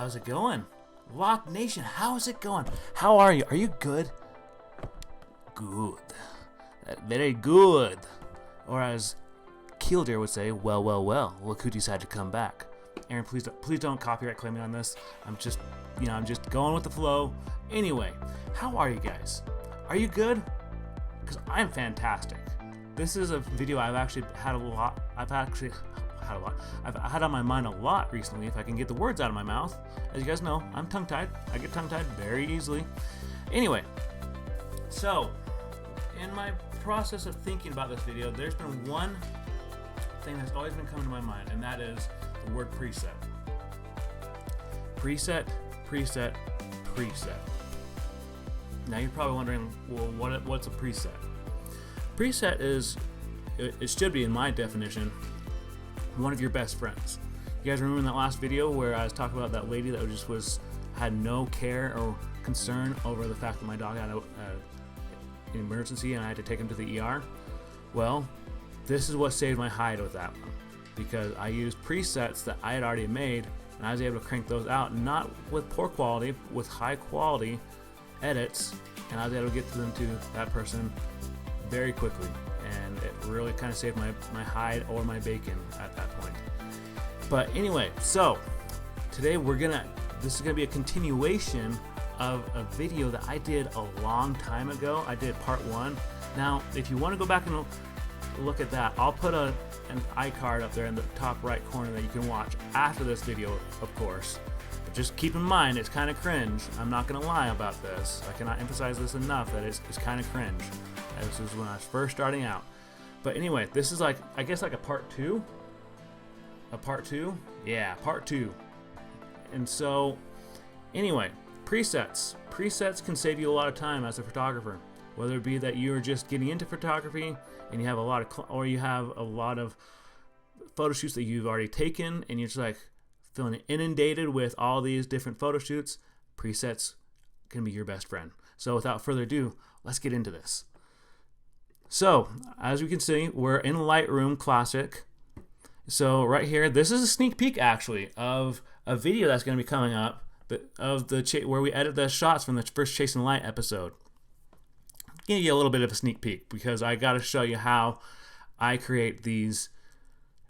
how's it going? Lock Nation, how's it going? How are you? Are you good? Good. Very good. Or as Killdeer would say, well, look who decided to come back. Aaron, please don't copyright claim me on this. I'm just going with the flow. Anyway, how are you guys? Are you good? Because I'm fantastic. This is a video I've actually had I've had on my mind a lot recently, if I can get the words out of my mouth. As you guys know, I'm tongue-tied. I get tongue-tied very easily. Anyway, so in my process of thinking about this video, there's been one thing that's always been coming to my mind, and that is the word preset. Preset, preset, preset. Now you're probably wondering, well, what's a preset? Preset is, it should be in my definition, one of your best friends. You guys remember in that last video where I was talking about that lady that had no care or concern over the fact that my dog had an emergency and I had to take him to the ER? Well, this is what saved my hide with that one, because I used presets that I had already made, and I was able to crank those out, not with poor quality, with high quality edits, and I was able to get them to that person very quickly, and it really kind of saved my hide or my bacon at that point. But anyway, so today this is gonna be a continuation of a video that I did a long time ago. I did part 1. Now, if you want to go back and look at that, I'll put an iCard up there in the top right corner that you can watch after this video, of course. But just keep in mind, it's kind of cringe. I'm not gonna lie about this. I cannot emphasize this enough that it's kind of cringe. This is when I was first starting out. But anyway, this is I guess like a part 2. A part 2? Yeah, part 2. And so, anyway, presets. Presets can save you a lot of time as a photographer. Whether it be that you're just getting into photography and you have a lot of photo shoots that you've already taken and you're just like feeling inundated with all these different photo shoots, presets can be your best friend. So without further ado, let's get into this. So, as we can see, we're in Lightroom Classic. So right here, this is a sneak peek actually of a video that's going to be coming up where we edit the shots from the first Chasing Light episode. Give you a little bit of a sneak peek because I got to show you how I create these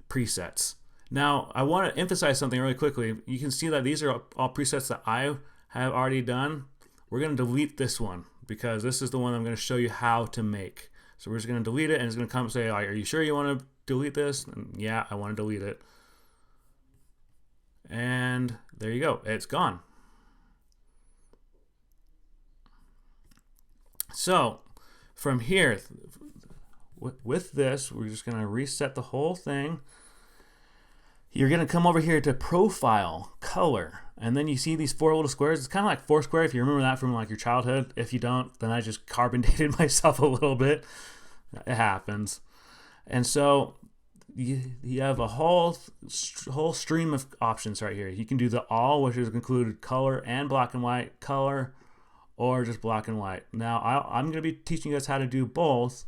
presets. Now, I want to emphasize something really quickly. You can see that these are all presets that I have already done. We're going to delete this one because this is the one I'm going to show you how to make. So we're just going to delete it, and it's going to come and say, are you sure you want to delete this? And yeah, I want to delete it. And there you go. It's gone. So from here, with this, we're just going to reset the whole thing. You're going to come over here to Profile, Color, and then you see these 4 little squares. It's kind of like Foursquare if you remember that from like your childhood. If you don't, then I just carbon dated myself a little bit. It happens. And so you have a whole stream of options right here. You can do the all, which is included color and black and white, color, or just black and white. Now, I'm going to be teaching you guys how to do both.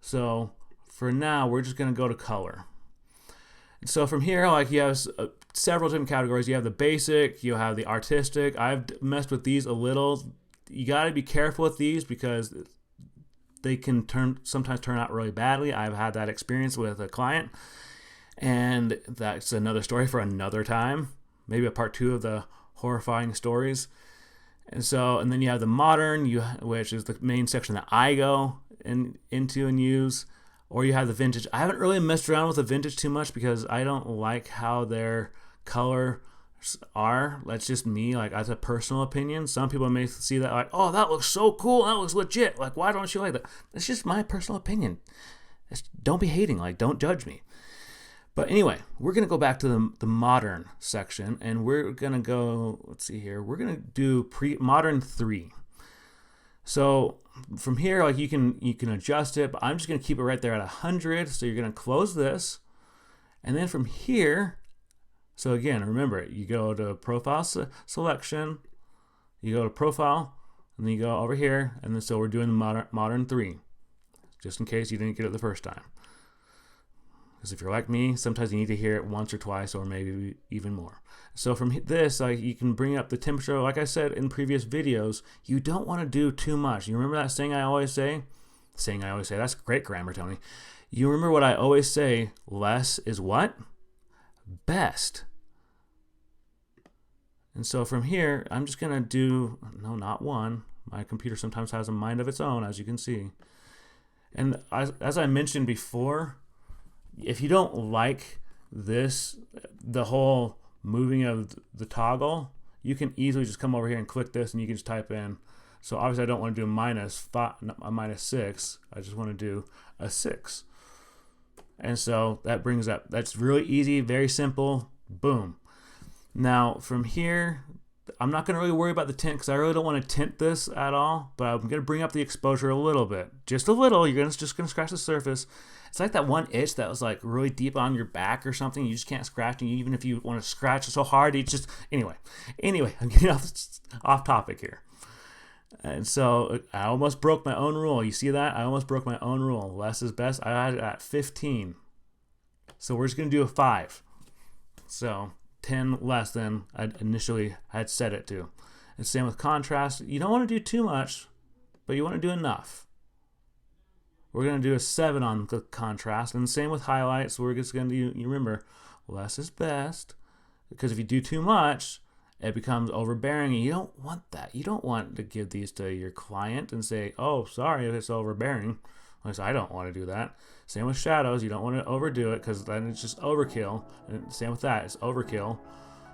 So for now, we're just going to go to color. So from here, like you have several different categories. You have the basic, you have the artistic. I've messed with these a little. You got to be careful with these because they can sometimes turn out really badly. I've had that experience with a client, and that's another story for another time. Maybe a part 2 of the horrifying stories. And then you have the modern, which is the main section that I go into and use. Or you have the vintage. I haven't really messed around with the vintage too much because I don't like how their colors are. That's just me, like as a personal opinion. Some people may see that like, oh, that looks so cool, that looks legit. Like, why don't you like that? That's just my personal opinion. Don't be hating, like don't judge me. But anyway, we're gonna go back to the modern section, and we're gonna go. Let's see here. We're gonna do modern 3. So from here, like you can adjust it, but I'm just gonna keep it right there at 100. So you're gonna close this, and then from here, so again, remember, you go to Profile Selection, you go to Profile, and then you go over here, and then so we're doing the modern 3, just in case you didn't get it the first time. Because if you're like me, sometimes you need to hear it once or twice or maybe even more. So from this, you can bring up the temperature. Like I said in previous videos, you don't want to do too much. You remember that saying I always say? Saying I always say, that's great grammar, Tony. You remember what I always say, less is what? Best. And so from here, I'm just going to do, no, not one. My computer sometimes has a mind of its own, as you can see. And as I mentioned before, if you don't like this, the whole moving of the toggle, you can easily just come over here and click this and you can just type in. So obviously I don't want to do a minus 6. I just want to do a 6. And so that brings up, that's really easy, very simple, boom. Now from here, I'm not going to really worry about the tint because I really don't want to tint this at all, but I'm going to bring up the exposure a little bit. Just a little. You're just going to scratch the surface. It's like that one itch that was like really deep on your back or something. You just can't scratch, and even if you want to scratch so hard, you just... Anyway, I'm getting off topic here. And so I almost broke my own rule. You see that? I almost broke my own rule. Less is best. I had it at 15. So we're just going to do a 5. So 10 less than I initially had set it to. And same with contrast. You don't want to do too much, but you want to do enough. We're going to do a 7 on the contrast. And same with highlights. We're just going to do, you remember, less is best. Because if you do too much, it becomes overbearing, and you don't want that. You don't want to give these to your client and say, oh, sorry if it's overbearing. At least I don't want to do that. Same with shadows. You don't want to overdo it because then it's just overkill. And same with that. It's overkill.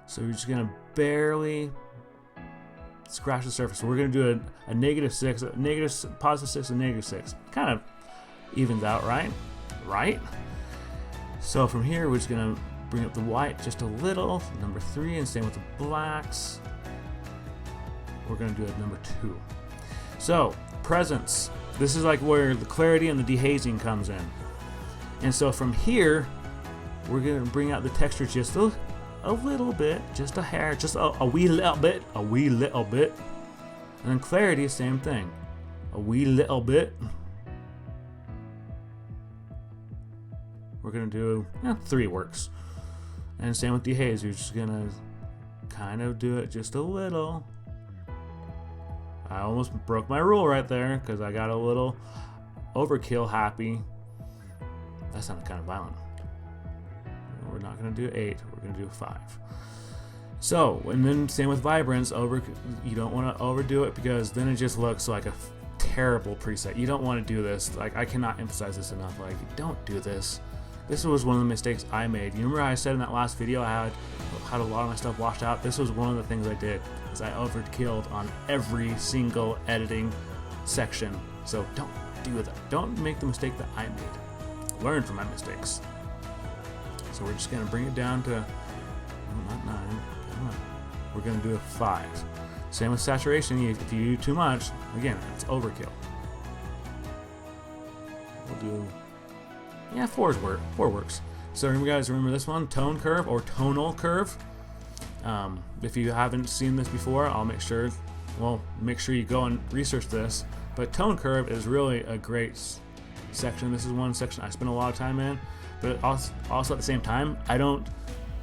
So you're just going to barely scratch the surface. So we're going to do a -6, positive 6, and -6. Kind of evens out, right? Right? So from here, we're just going to bring up the white just a little, number 3, and same with the blacks. We're going to do it number 2. So, presence. This is like where the clarity and the dehazing comes in. And so from here, we're going to bring out the texture just a little bit, just a hair, just a wee little bit. And then clarity, same thing. A wee little bit. We're going to do 3 works. And same with dehaze. You're just going to kind of do it just a little. I almost broke my rule right there because I got a little overkill happy. That sounded kind of violent. We're not going to do 8. We're going to do 5. So, and then same with vibrance. You don't want to overdo it because then it just looks like a terrible preset. You don't want to do this. Like, I cannot emphasize this enough. Like, don't do this. This was one of the mistakes I made. You remember how I said in that last video I had a lot of my stuff washed out? This was one of the things I did, is I overkilled on every single editing section. So don't do that. Don't make the mistake that I made. Learn from my mistakes. So we're just going to bring it down to, not 9, come on. We're going to do a 5. Same with saturation. If you do too much, again, it's overkill. We'll do... 4 works. So remember this one, tone curve or tonal curve. If you haven't seen this before, I'll make sure you go and research this. But tone curve is really a great section. This is one section I spend a lot of time in, but also at the same time, I don't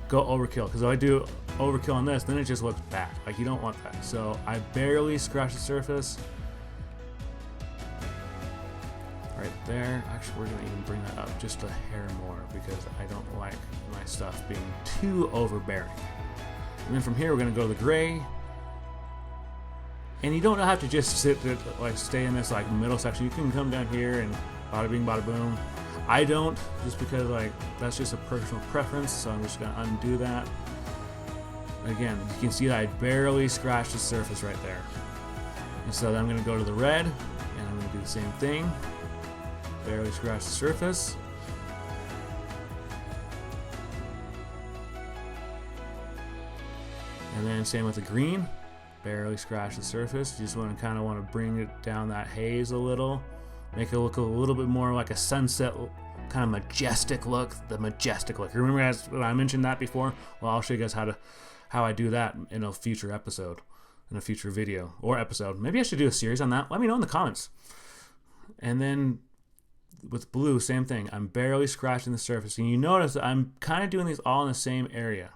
go overkill, because if I do overkill on this, then it just looks bad. Like, you don't want that. So I barely scratch the surface. Right there. Actually, we're going to even bring that up just a hair more because I don't like my stuff being too overbearing. And then from here, we're going to go to the gray. And you don't have to just stay in this middle section. You can come down here and bada bing, bada boom. I don't, just because that's just a personal preference. So I'm just going to undo that. Again, you can see that I barely scratched the surface right there. And so then I'm going to go to the red, and I'm going to do the same thing. Barely scratch the surface. And then same with the green. Barely scratch the surface. You just want to bring it down that haze a little. Make it look a little bit more like a sunset, kind of majestic look. The majestic look. Remember guys, when I mentioned that before? Well, I'll show you guys how I do that in a future episode. In a future video or episode. Maybe I should do a series on that. Let me know in the comments. And then with blue, same thing. I'm barely scratching the surface. And you notice that I'm kind of doing these all in the same area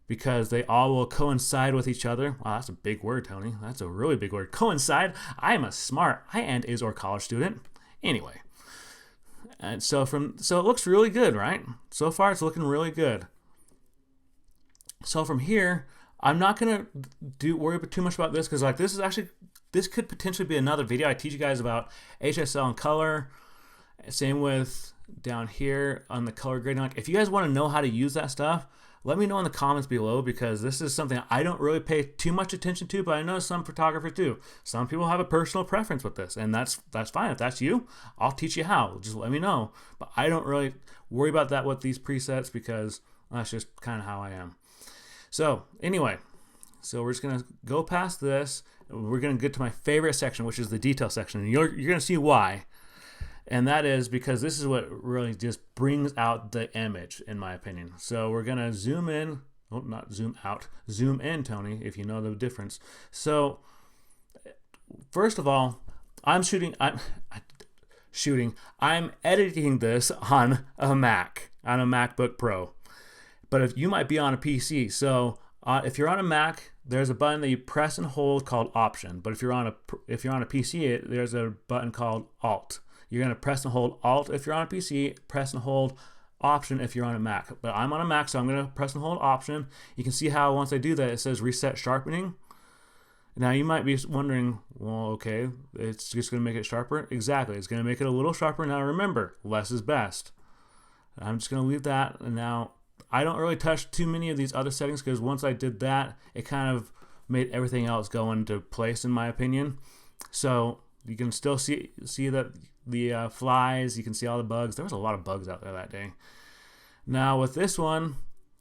because they all will coincide with each other. Wow, that's a big word, Tony. That's a really big word. Coincide. I am a smart high-end is or college student. Anyway. And so it looks really good, right? So far it's looking really good. So from here, I'm not gonna worry too much about this because like this could potentially be another video. I teach you guys about HSL and color. Same with down here on the color grading. Like if you guys want to know how to use that stuff, let me know in the comments below because this is something I don't really pay too much attention to, but I know some photographers do. Some people have a personal preference with this, and that's fine. If that's you, I'll teach you how. Just let me know. But I don't really worry about that with these presets because that's just kind of how I am. So anyway, so we're just gonna go past this. We're gonna get to my favorite section, which is the detail section. And you're gonna see why. And that is because this is what really just brings out the image, in my opinion. So we're gonna zoom in, oh, not zoom out, zoom in, Tony, if you know the difference. So first of all, I'm editing this on a Mac, on a MacBook Pro. But if you might be on a PC, so if you're on a Mac, there's a button that you press and hold called Option. But if you're on a PC, there's a button called Alt. You're gonna press and hold Alt if you're on a PC, press and hold Option if you're on a Mac. But I'm on a Mac, so I'm gonna press and hold Option. You can see how once I do that, it says Reset Sharpening. Now you might be wondering, well, okay, it's just gonna make it sharper. Exactly, it's gonna make it a little sharper. Now remember, less is best. I'm just gonna leave that, and now I don't really touch too many of these other settings because once I did that, it kind of made everything else go into place, in my opinion. So you can still see that the flies, you can see all the bugs. There was a lot of bugs out there that day. Now with this one,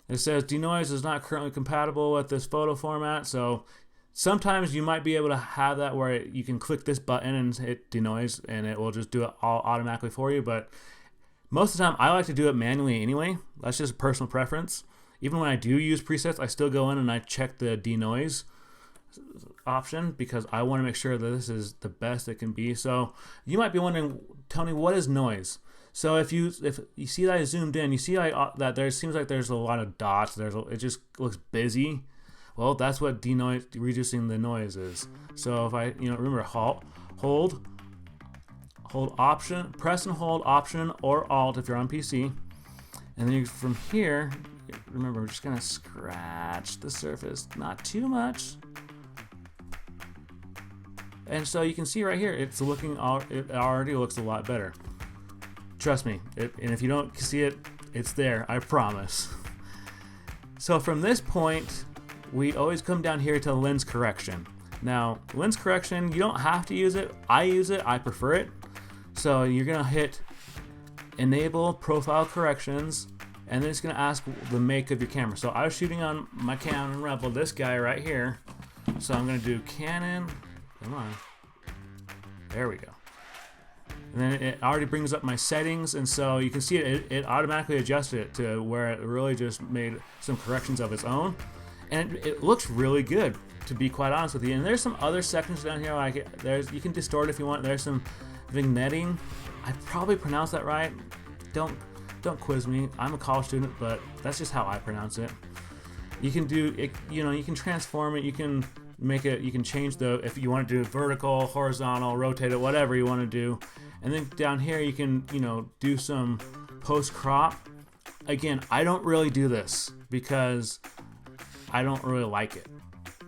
it says denoise is not currently compatible with this photo format. So sometimes you might be able to have that where you can click this button and hit denoise and it will just do it all automatically for you. But most of the time I like to do it manually anyway. That's just a personal preference. Even when I do use presets, I still go in and I check the denoise option because I want to make sure that this is the best it can be. So you might be wondering, Tony, what is noise? So if you see that I zoomed in, you see that there seems like there's a lot of dots. It just looks busy. Well, that's what reducing the noise is. So if I remember hold Option, press and hold Option or Alt if you're on PC, and then from here, remember we're just gonna scratch the surface, not too much. And so you can see right here, it already looks a lot better. Trust me, and if you don't see it, it's there, I promise. So from this point, we always come down here to lens correction. Now, lens correction, you don't have to use it. I use it, I prefer it. So you're gonna hit Enable Profile Corrections, and then it's gonna ask the make of your camera. So I was shooting on my Canon Rebel, this guy right here. So I'm gonna do Canon. Come on. There we go. And then it already brings up my settings, and so you can see it automatically adjusted it to where it really just made some corrections of its own. And it looks really good, to be quite honest with you. And there's some other sections down here, like you can distort if you want. There's some vignetting. I probably pronounced that right. Don't quiz me. I'm a college student, but that's just how I pronounce it. You can do it, you can transform it, you can make it, you can change if you want to do vertical, horizontal, rotate it, whatever you want to do. And then down here you can, do some post crop. Again, I don't really do this because I don't really like it.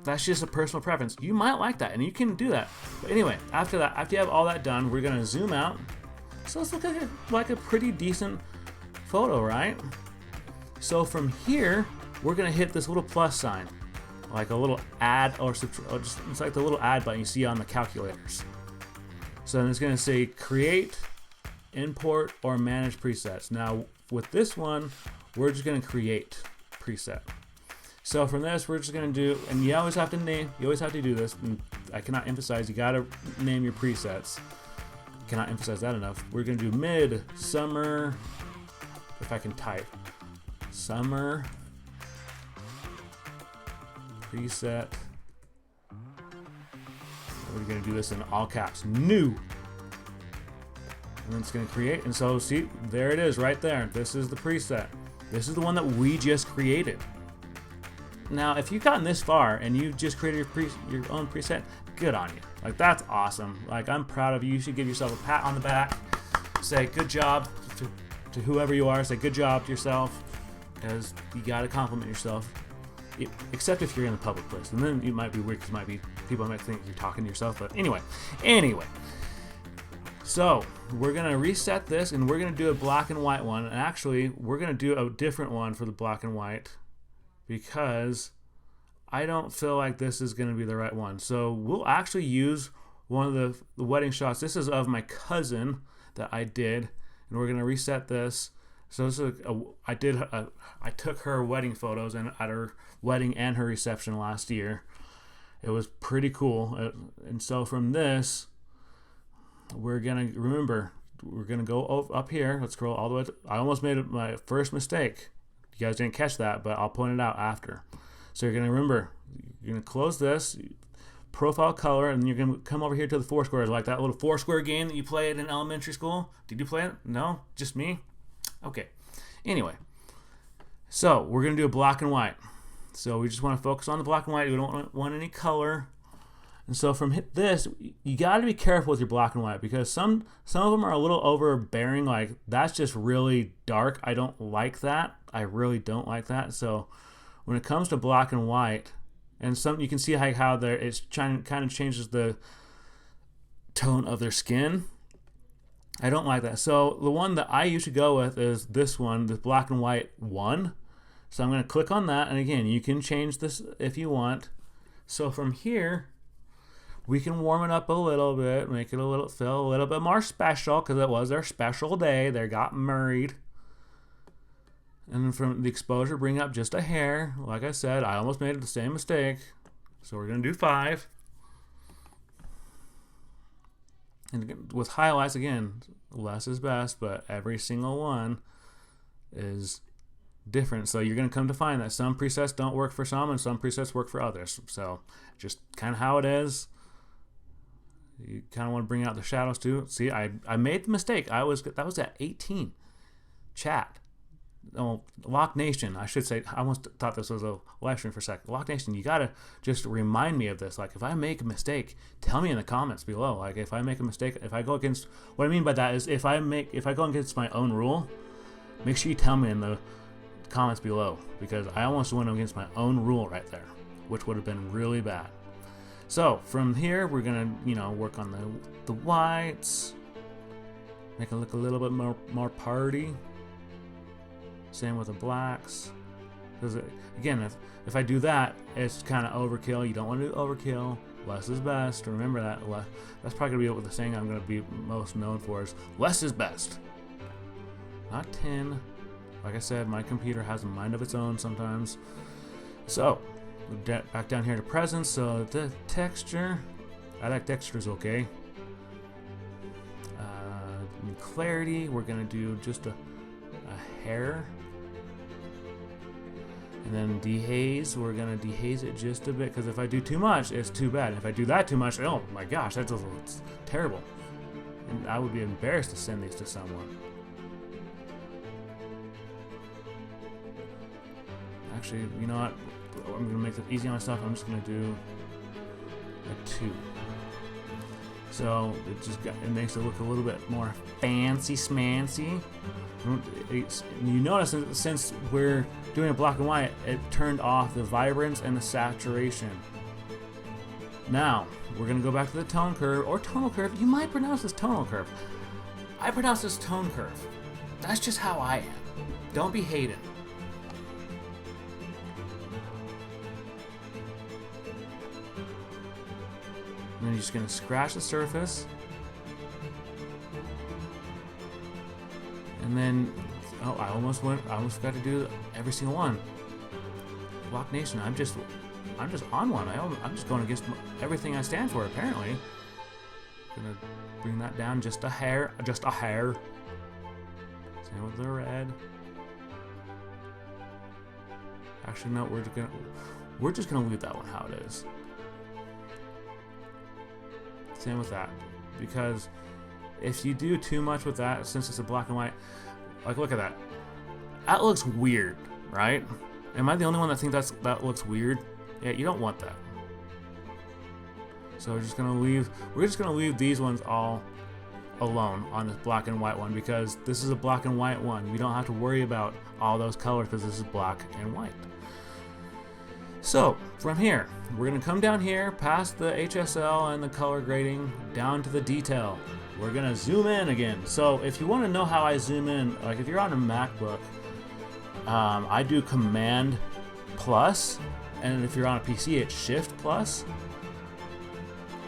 That's just a personal preference. You might like that, and you can do that. But anyway, after you have all that done, we're gonna zoom out. So let's look like a pretty decent photo, right? So from here, we're gonna hit this little plus sign, like a little add it's like the little add button you see on the calculators. So then it's gonna say create, import, or manage presets. Now with this one, we're just gonna create preset. So from this, we're just gonna do, and you always have to do this, and I cannot emphasize, you gotta name your presets. Cannot emphasize that enough. We're gonna do mid, summer, if I can type, summer, preset. We're gonna do this in all caps, new. And it's going to create. And so see, there it is right there. This is the preset. This is the one that we just created. Now, if you've gotten this far and you just created your own preset, good on you. Like, that's awesome. Like, I'm proud of you. You should give yourself a pat on the back. Say good job to whoever you are. Say good job to yourself, because you got to compliment yourself. Except if you're in a public place, and then it might be weird, because people might think you're talking to yourself. But anyway. So we're gonna reset this, and we're gonna do a black and white one. And actually, we're gonna do a different one for the black and white, because I don't feel like this is gonna be the right one. So we'll actually use one of the wedding shots. This is of my cousin that I did, and we're gonna reset this. So this is I took her wedding photos and at her wedding and her reception last year. It was pretty cool. And so from this, we're gonna go up here. Let's scroll all the way. I almost made my first mistake. You guys didn't catch that, but I'll point it out after. So you're gonna remember. You're gonna close this, profile color, and you're gonna come over here to the four squares, like that little four square game that you played in elementary school. Did you play it? No, just me. Okay. Anyway, so we're gonna do a black and white. So we just want to focus on the black and white. We don't want any color. And so from this, you got to be careful with your black and white, because some of them are a little overbearing. Like, that's just really dark. I don't like that. I really don't like that. So when it comes to black and white, and you can see how it's kind of changes the tone of their skin. I don't like that. So the one that I usually go with is this one, the black and white one. So I'm going to click on that, and again, you can change this if you want. So from here, we can warm it up a little bit, make it feel a little bit more special, because it was their special day. They got married. And then from the exposure, bring up just a hair. Like I said, I almost made the same mistake. So we're going to do 5. And again, with highlights, again, less is best, but every single one is different. So you're going to come to find that some presets don't work for some and some presets work for others. So just kind of how it is. You kind of want to bring out the shadows too. See, I made the mistake. That was at 18. Chat. Oh, Lock Nation, I should say. I almost thought this was a live stream for a second. Lock Nation, you gotta just remind me of this. Like, if I make a mistake, tell me in the comments below. Like, if I make a mistake, if I go against, what I mean by that is if I go against my own rule, make sure you tell me in the comments below, because I almost went against my own rule right there, which would have been really bad. So from here, we're gonna work on the whites, make it look a little bit more party. Same with the blacks. Because again, if I do that, it's kind of overkill. You don't want to do overkill. Less is best. Remember that. That's probably going to be what the saying I'm going to be most known for is less is best. Not 10. Like I said, my computer has a mind of its own sometimes. So, back down here to presence. So the texture, I like textures okay. Clarity, we're going to do just a hair. And then dehaze, we're going to dehaze it just a bit, because if I do too much, it's too bad. If I do that too much, oh my gosh, that's terrible. And I would be embarrassed to send these to someone. Actually, you know what? I'm going to make it easy on myself. I'm just going to do a 2. So it makes it look a little bit more fancy smancy. You notice since we're doing a black and white, it turned off the vibrance and the saturation. Now we're gonna go back to the tone curve, or tonal curve. You might pronounce this tonal curve. I pronounce this tone curve. That's just how I am. Don't be hated. And then you're just gonna scratch the surface. And then, oh, I almost got to do every single one. Lock Nation, I'm just on one. I'm just going against everything I stand for, apparently. Gonna bring that down just a hair. Same with the red. Actually, no, we're just gonna leave that one how it is. Same with that, because if you do too much with that, since it's a black and white, like look at that. That looks weird, right? Am I the only one that thinks that looks weird? Yeah, you don't want that. So we're just gonna leave these ones all alone on this black and white one, because this is a black and white one. You don't have to worry about all those colors because this is black and white. So from here, we're gonna come down here past the HSL and the color grading down to the detail. We're gonna zoom in again. So if you want to know how I zoom in, like if you're on a MacBook, I do Command plus, and if you're on a PC, it's Shift plus.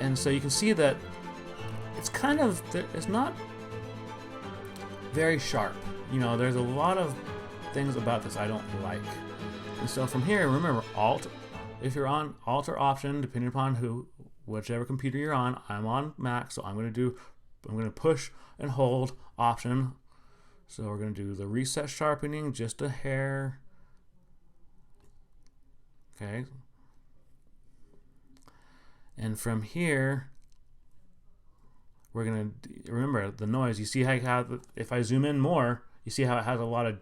And so you can see that it's kind of, it's not very sharp. You know, there's a lot of things about this I don't like. And so from here, remember Alt, if you're on Alt or Option, depending upon whichever computer you're on. I'm on Mac, so I'm going to push and hold Option. So we're going to do the reset sharpening just a hair. Okay. And from here, we're going to remember the noise. You see how if I zoom in more, you see how it has a lot of,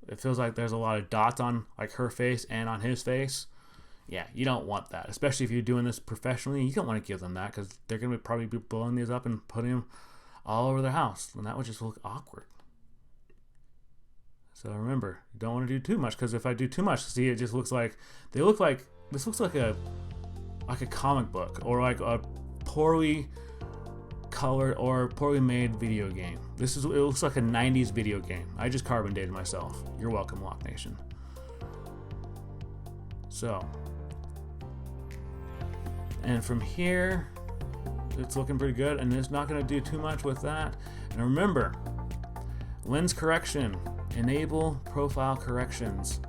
it feels like there's a lot of dots on like her face and on his face. Yeah, you don't want that, especially if you're doing this professionally. You don't want to give them that because they're going to probably be blowing these up and putting them all over their house, and that would just look awkward. So remember, you don't want to do too much, because if I do too much, see, it just looks like this looks like a comic book or like a poorly colored or poorly made video game. It looks like a 90s video game. I just carbon dated myself. You're welcome, Lock Nation. So, and from here, it's looking pretty good, and it's not going to do too much with that. And remember, lens correction, enable profile corrections.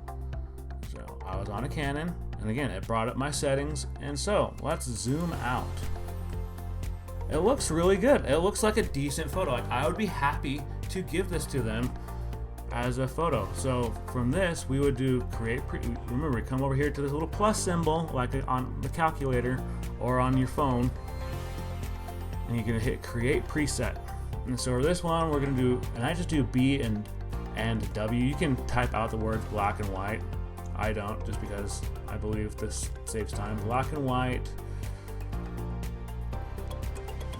So I was on a Canon, and again, it brought up my settings. And so let's zoom out. It looks really good. It looks like a decent photo. Like, I would be happy to give this to them as a photo. So from this, we would do remember, we come over here to this little plus symbol, like on the calculator or on your phone, and you can hit create preset. And so for this one, we're gonna do, and I just do B and W. You can type out the words black and white. I don't, just because I believe this saves time. Black and white,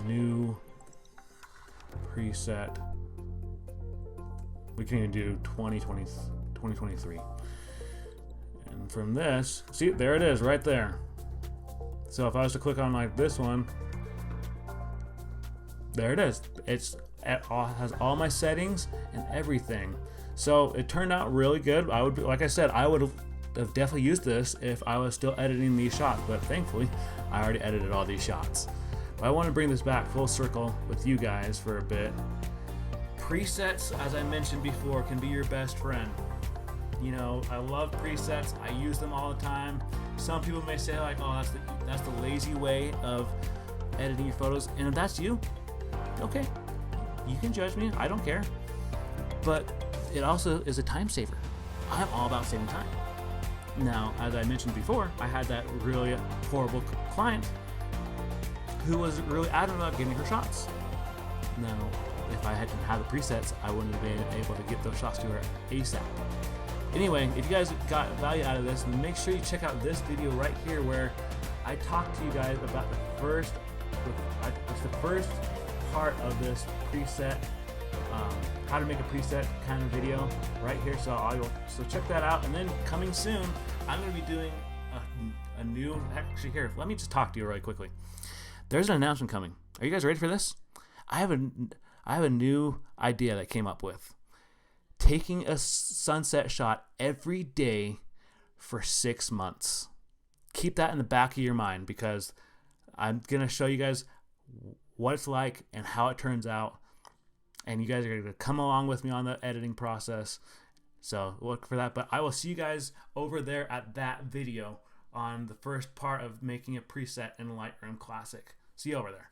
new preset. We can even do 2023. And from this, see, there it is right there. So if I was to click on like this one, there it is. It has all my settings and everything. So it turned out really good. Like I said, I would have definitely used this if I was still editing these shots, but thankfully I already edited all these shots. But I want to bring this back full circle with you guys for a bit. Presets, as I mentioned before, can be your best friend. You know, I love presets. I use them all the time. Some people may say like, oh, that's the lazy way of editing your photos. And if that's you, okay, you can judge me. I don't care. But it also is a time saver. I'm all about saving time. Now, as I mentioned before, I had that really horrible client who was really adamant about getting her shots. Now, if I hadn't had the presets, I wouldn't have been able to get those shots to her ASAP. Anyway, if you guys got value out of this, make sure you check out this video right here where I talked to you guys about the first part of this preset, how to make a preset kind of video right here. So check that out. And then coming soon, I'm going to be doing a new, actually here, let me just talk to you really quickly. There's an announcement coming. Are you guys ready for this? I have a new idea that came up with. Taking a sunset shot every day for 6 months. Keep that in the back of your mind, because I'm going to show you guys what it's like and how it turns out. And you guys are going to come along with me on the editing process. So look for that. But I will see you guys over there at that video on the first part of making a preset in Lightroom Classic. See you over there.